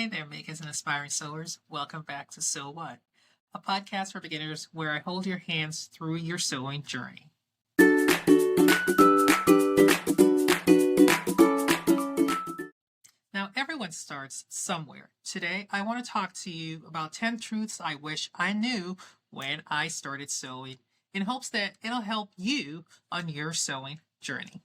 Hey there, makers and aspiring sewers. Welcome back to Sew What, a podcast for beginners where I hold your hands through your sewing journey. Now, everyone starts somewhere. Today, I want to talk to you about 10 truths I wish I knew when I started sewing, in hopes that it'll help you on your sewing journey.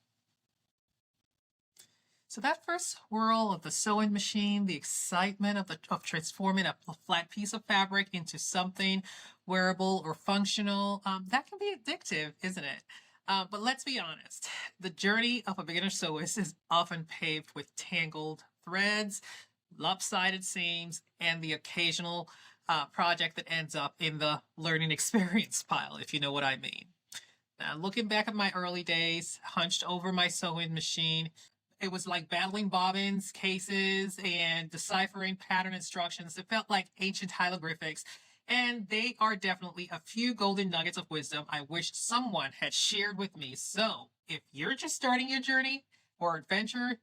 So that first whirl of the sewing machine, the excitement of transforming a flat piece of fabric into something wearable or functional, that can be addictive, isn't it? But let's be honest, the journey of a beginner sewist is often paved with tangled threads, lopsided seams, and the occasional project that ends up in the learning experience pile, if you know what I mean. Now, looking back at my early days, hunched over my sewing machine, it was like battling bobbins, cases, and deciphering pattern instructions. It felt like ancient hieroglyphics, and they are definitely a few golden nuggets of wisdom I wish someone had shared with me. So, if you're just starting your journey or adventure,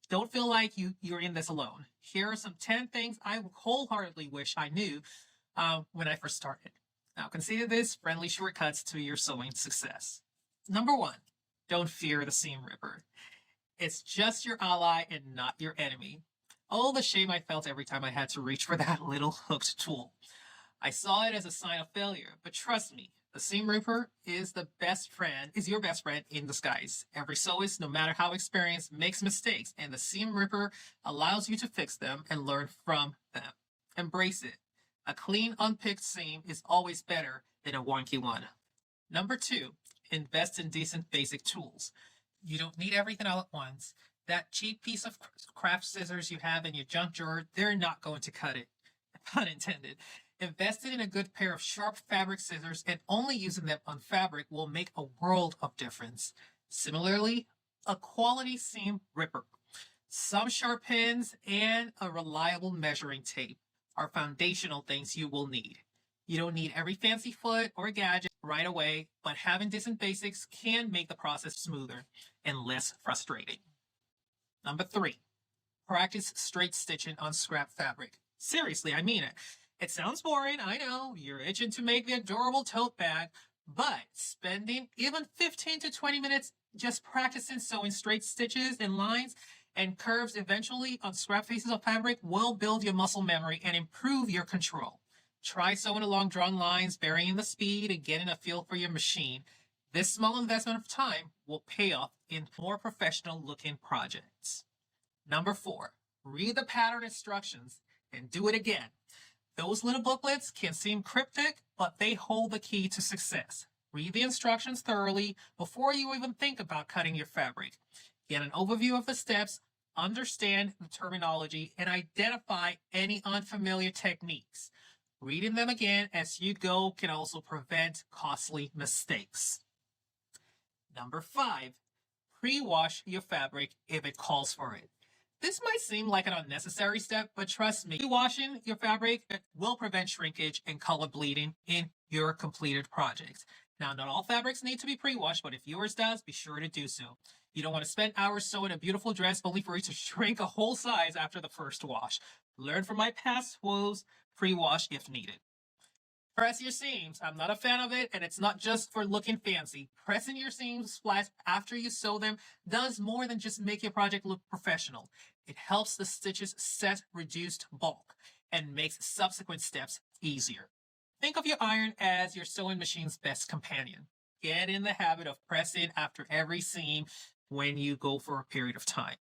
don't feel like you're in this alone. Here are some 10 things I wholeheartedly wish I knew when I first started. Now, consider this friendly shortcuts to your sewing success. Number 1, don't fear the seam ripper. It's just your ally and not your enemy. Oh, the shame I felt every time I had to reach for that little hooked tool. I saw it as a sign of failure, but trust me, the seam ripper is your best friend in disguise. Every sewist, no matter how experienced, makes mistakes, and the seam ripper allows you to fix them and learn from them. Embrace it. A clean, unpicked seam is always better than a wonky one. Number 2, invest in decent basic tools. You don't need everything all at once. That cheap piece of craft scissors you have in your junk drawer, they're not going to cut it. Pun intended. Investing in a good pair of sharp fabric scissors and only using them on fabric will make a world of difference. Similarly, a quality seam ripper, some sharp pins, and a reliable measuring tape are foundational things you will need. You don't need every fancy foot or gadget right away, but having decent basics can make the process smoother and less frustrating. Number 3, practice straight stitching on scrap fabric. Seriously, I mean it. It sounds boring, I know, you're itching to make the adorable tote bag, but spending even 15 to 20 minutes just practicing sewing straight stitches and lines and curves eventually on scrap pieces of fabric will build your muscle memory and improve your control. Try sewing along drawn lines, varying the speed, and getting a feel for your machine. This small investment of time will pay off in more professional-looking projects. Number 4, read the pattern instructions and do it again. Those little booklets can seem cryptic, but they hold the key to success. Read the instructions thoroughly before you even think about cutting your fabric. Get an overview of the steps, understand the terminology, and identify any unfamiliar techniques. Reading them again as you go can also prevent costly mistakes. Number 5, pre-wash your fabric if it calls for it. This might seem like an unnecessary step, but trust me, pre-washing your fabric will prevent shrinkage and color bleeding in your completed projects. Now, not all fabrics need to be pre-washed, but if yours does, be sure to do so. You don't want to spend hours sewing a beautiful dress only for it to shrink a whole size after the first wash. Learn from my past woes, pre-wash if needed. Press your seams. I'm not a fan of it, and it's not just for looking fancy. Pressing your seams flat after you sew them does more than just make your project look professional. It helps the stitches set reduced bulk and makes subsequent steps easier. Think of your iron as your sewing machine's best companion. Get in the habit of pressing after every seam when you go for a period of time.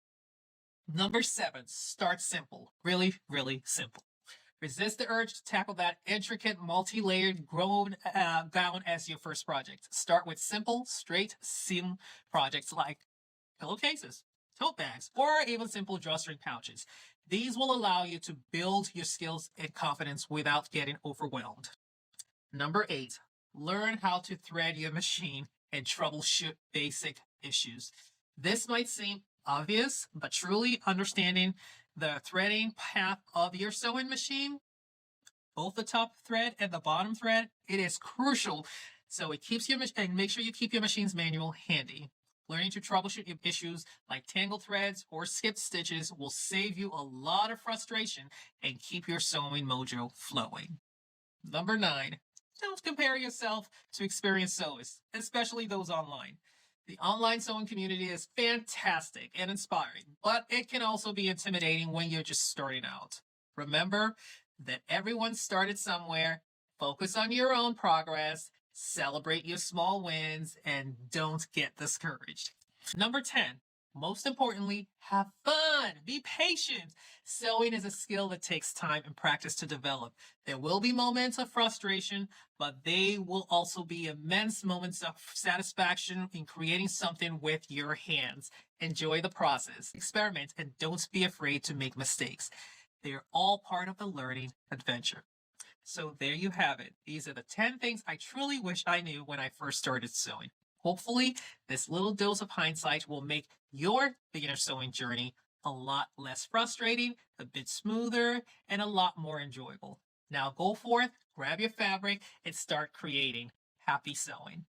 Number 7, start simple. Really, really simple. Resist the urge to tackle that intricate, multi-layered gown as your first project. Start with simple, straight seam projects like pillowcases, tote bags, or even simple drawstring pouches. These will allow you to build your skills and confidence without getting overwhelmed. Number 8, learn how to thread your machine and troubleshoot basic issues. This might seem obvious, but truly understanding the threading path of your sewing machine, both the top thread and the bottom thread, it is crucial. So it keeps and make sure you keep your machine's manual handy. Learning to troubleshoot issues like tangled threads or skipped stitches will save you a lot of frustration and keep your sewing mojo flowing. Number 9, don't compare yourself to experienced sewists, especially those online. The online sewing community is fantastic and inspiring, but it can also be intimidating when you're just starting out. Remember that everyone started somewhere. Focus on your own progress, celebrate your small wins, and don't get discouraged. Number 10, most importantly, have fun. Be patient. Sewing is a skill that takes time and practice to develop. There will be moments of frustration, but they will also be immense moments of satisfaction in creating something with your hands. Enjoy the process, experiment, and don't be afraid to make mistakes. They're all part of the learning adventure. So there you have it. These are the 10 things I truly wish I knew when I first started sewing. Hopefully, this little dose of hindsight will make your beginner sewing journey a lot less frustrating, a bit smoother, and a lot more enjoyable. Now go forth, grab your fabric, and start creating. Happy sewing.